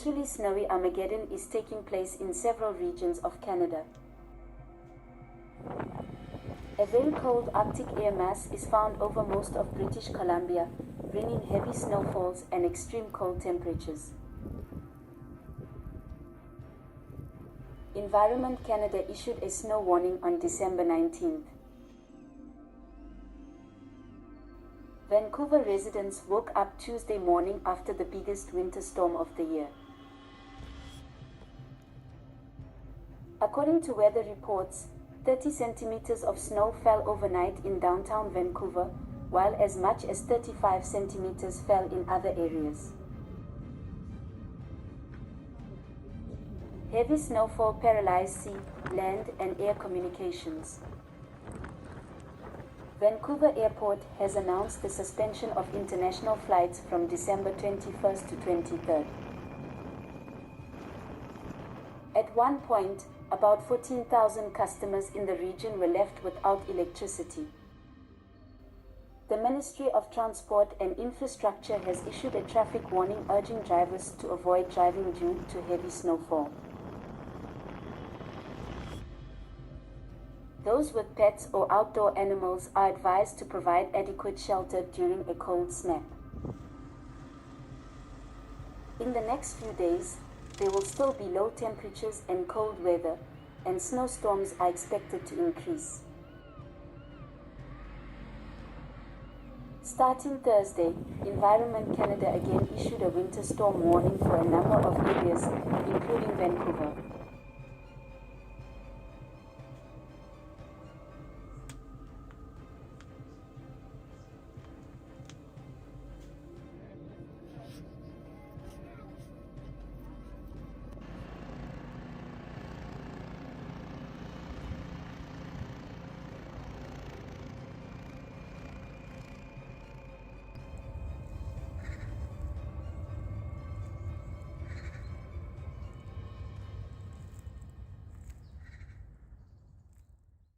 perpetually snowy Armageddon is taking place in several regions of Canada. A very cold Arctic air mass is found over most of British Columbia, bringing heavy snowfalls and extreme cold temperatures. Environment Canada issued a snow warning on December 19th. Vancouver residents woke up Tuesday morning after the biggest winter storm of the year. According to weather reports, 30 centimeters of snow fell overnight in downtown Vancouver, while as much as 35 centimeters fell in other areas. Heavy snowfall paralyzed sea, land, and air communications. Vancouver Airport has announced the suspension of international flights from December 21st to 23rd. At one point, about 14,000 customers in the region were left without electricity. The Ministry of Transport and Infrastructure has issued a traffic warning urging drivers to avoid driving due to heavy snowfall. Those with pets or outdoor animals are advised to provide adequate shelter during a cold snap. In the next few days, there will still be low temperatures and cold weather, and snowstorms are expected to increase. Starting Thursday, Environment Canada again issued a winter storm warning for a number of areas, including Vancouver.